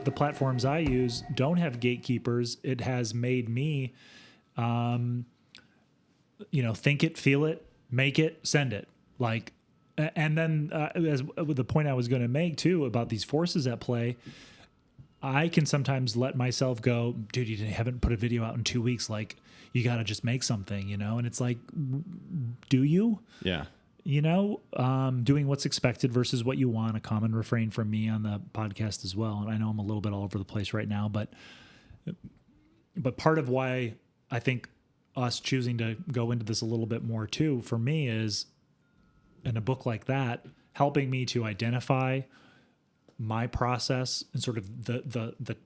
the platforms I use don't have gatekeepers. It has made me, think it, feel it, make it, send it. Like, and then as the point I was going to make too about these forces at play, I can sometimes let myself go, dude, you haven't put a video out in 2 weeks. Like, you got to just make something, And it's like, do you? Yeah. Doing what's expected versus what you want, a common refrain from me on the podcast as well. And I know I'm a little bit all over the place right now, but part of why I think us choosing to go into this a little bit more too, for me, is in a book like that, helping me to identify my process and sort of the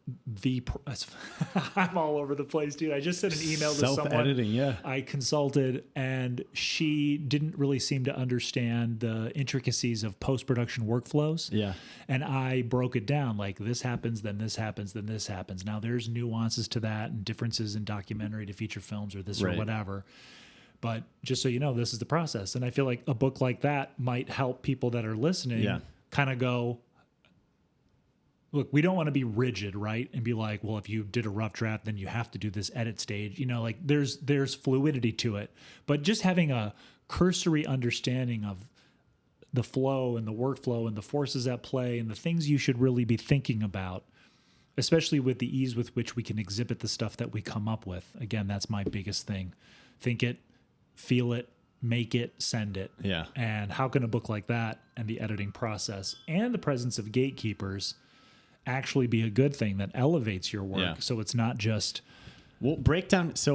I'm all over the place, dude. I just sent an email to someone I consulted, and she didn't really seem to understand the intricacies of post-production workflows. Yeah. And I broke it down like this happens, then this happens, then this happens. Now there's nuances to that and differences in documentary to feature films or this or whatever. But just so you know, this is the process. And I feel like a book like that might help people that are listening kind of go, look, we don't want to be rigid, right? And be like, well, if you did a rough draft, then you have to do this edit stage. Like there's fluidity to it. But just having a cursory understanding of the flow and the workflow and the forces at play and the things you should really be thinking about, especially with the ease with which we can exhibit the stuff that we come up with. Again, that's my biggest thing. Think it, feel it, make it, send it. Yeah. And how can a book like that and the editing process and the presence of gatekeepers actually be a good thing that elevates your work? Yeah. So it's not just... Well,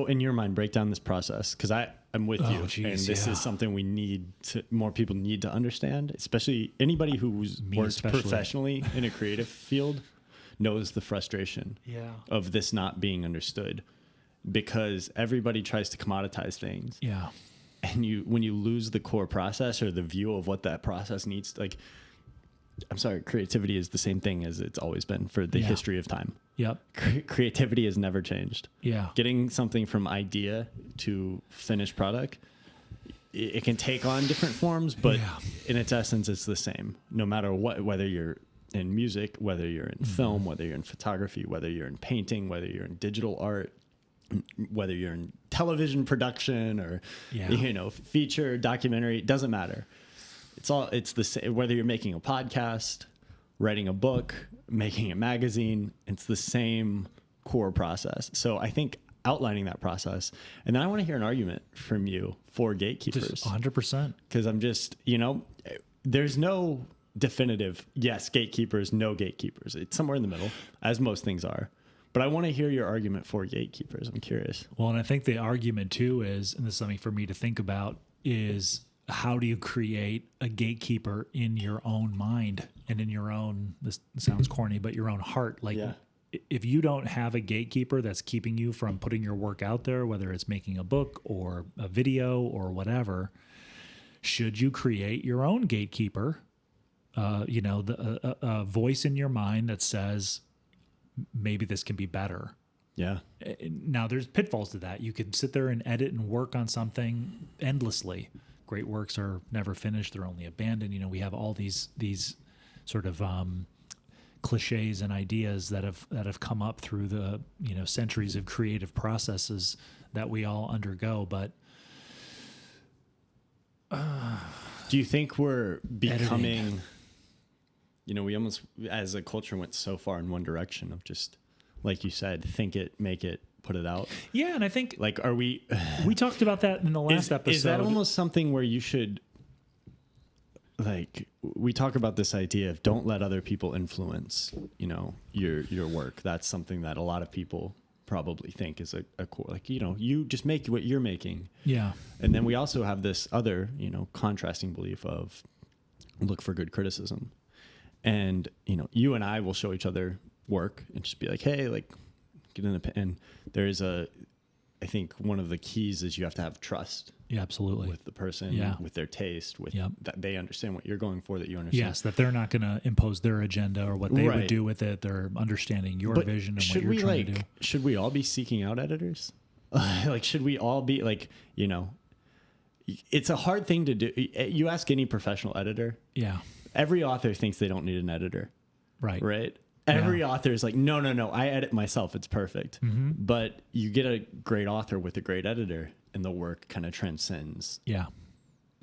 in your mind, break down this process, because I'm with you. Geez, and this is something more people need to understand, especially anybody who's worked professionally in a creative field knows the frustration of this not being understood, because everybody tries to commoditize things. Yeah. And when you lose the core process or the view of what that process needs, I'm sorry, creativity is the same thing as it's always been for the history of time. Yep. Creativity has never changed. Yeah. Getting something from idea to finished product, it can take on different forms, but in its essence, it's the same. No matter what, whether you're in music, whether you're in film, whether you're in photography, whether you're in painting, whether you're in digital art, whether you're in television production or, feature, documentary, it doesn't matter. It's the same, whether you're making a podcast, writing a book, making a magazine, it's the same core process. So I think outlining that process, and then I want to hear an argument from you for gatekeepers. Just 100%. Because I'm just, there's no definitive, yes, gatekeepers, no gatekeepers. It's somewhere in the middle, as most things are. But I want to hear your argument for gatekeepers. I'm curious. Well, and I think the argument too is, and this is something for me to think about, is how do you create a gatekeeper in your own mind and in your own, this sounds corny, but your own heart? Like if you don't have a gatekeeper that's keeping you from putting your work out there, whether it's making a book or a video or whatever, should you create your own gatekeeper? A voice in your mind that says, maybe this can be better. Yeah. Now there's pitfalls to that. You could sit there and edit and work on something endlessly. Great works are never finished. They're only abandoned. We have all these sort of cliches and ideas that have come up through the, centuries of creative processes that we all undergo. But do you think we're becoming, we almost, as a culture, went so far in one direction of just, like you said, think it, make it, put it out. Yeah, and I think are we talked about that in the last episode. Is that almost something where you should, we talk about this idea of don't let other people influence, your work. That's something that a lot of people probably think is a core, you just make what you're making. Yeah. And then we also have this other, contrasting belief of look for good criticism. And, you and I will show each other work and just be like, hey, get in and there's I think one of the keys is you have to have trust. Yeah, absolutely. With the person, with their taste, with that they understand what you're going for, that you understand. Yes, that they're not going to impose their agenda or what they would do with it. They're understanding your vision and what you're trying to do. Should we all be seeking out editors? Should we all be it's a hard thing to do. You ask any professional editor. Yeah. Every author thinks they don't need an editor. Right. Right. Every author is like, no, I edit myself. It's perfect. Mm-hmm. But you get a great author with a great editor, and the work kind of transcends. Yeah,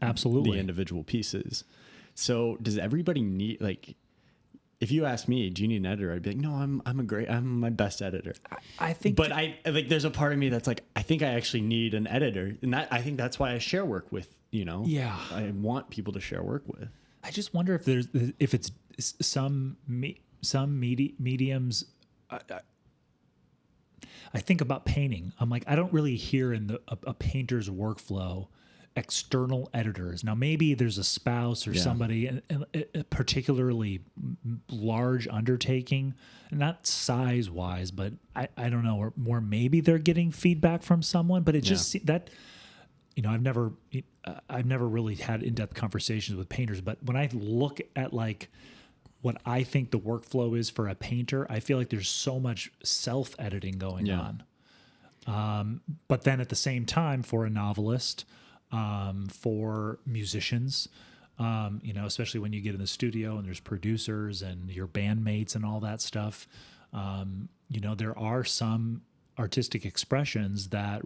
absolutely. The individual pieces. So does everybody need, like, if you ask me, do you need an editor? I'd be like, no, I'm my best editor. I think, but I like, there's a part of me that's like, I think I actually need an editor. And I think that's why I share work with, Yeah. I want people to share work with. I just wonder if it's some mediums. I think about painting. I'm like, I don't really hear in a painter's workflow external editors. Now, maybe there's a spouse or somebody, and a particularly large undertaking, not size wise, but I don't know, or maybe they're getting feedback from someone. But it just that. I've never really had in-depth conversations with painters, but when I look at like what I think the workflow is for a painter, I feel like there's so much self-editing going on. But then at the same time, for a novelist, for musicians, especially when you get in the studio and there's producers and your bandmates and all that stuff, there are some artistic expressions that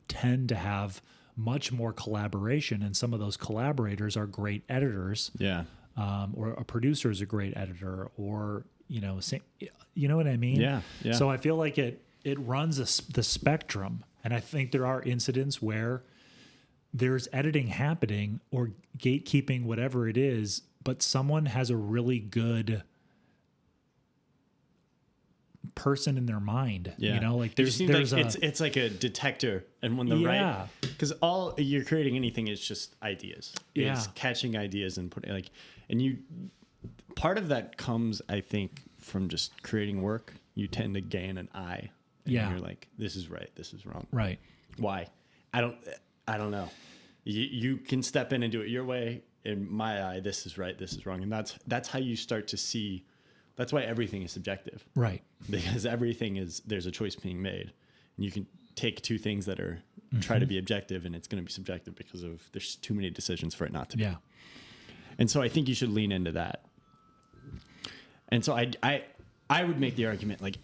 tend to have much more collaboration, and some of those collaborators are great editors. Yeah. Or a producer is a great editor, or you know what I mean? Yeah. So I feel like it runs the spectrum, and I think there are incidents where there's editing happening or gatekeeping, whatever it is, but someone has a really good person in their mind. Like there's it's like a detector, and when the right, because all you're creating anything is just ideas. It's catching ideas and putting part of that comes, I think, from just creating work. You tend to gain an eye. And you're like, this is right, this is wrong. Right. Why? I don't know. You can step in and do it your way. In my eye, this is right, this is wrong, and that's how you start to see. That's why everything is subjective. Right. Because there's a choice being made. And you can take two things that are try to be objective, and it's going to be subjective because there's too many decisions for it not to be. Yeah. And so I think you should lean into that. And so I would make the argument like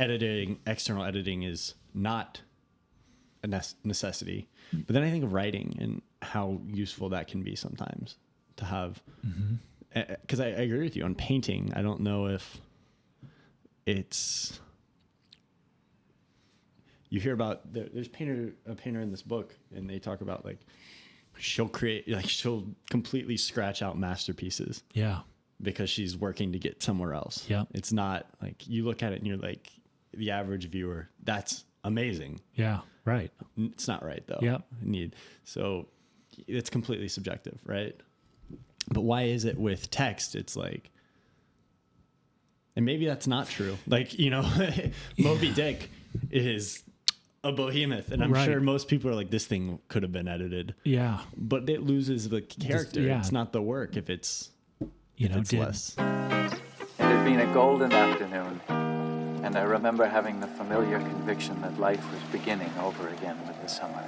external editing is not a necessity. But then I think of writing and how useful that can be sometimes to have. Because I agree with you on painting. I don't know if you hear about there's a painter in this book, and they talk about like she'll completely scratch out masterpieces. Yeah. Because she's working to get somewhere else. Yeah. It's not like you look at it and you're like, the average viewer, that's amazing. Yeah. Right. It's not right though. Yeah. So it's completely subjective, right? But why is it with text? It's like, and maybe that's not true. Like, Moby Dick is a behemoth, and I'm sure most people are like, this thing could have been edited. Yeah. But it loses the character. It's not the work if it's less. It had been a golden afternoon, and I remember having the familiar conviction that life was beginning over again with the summer.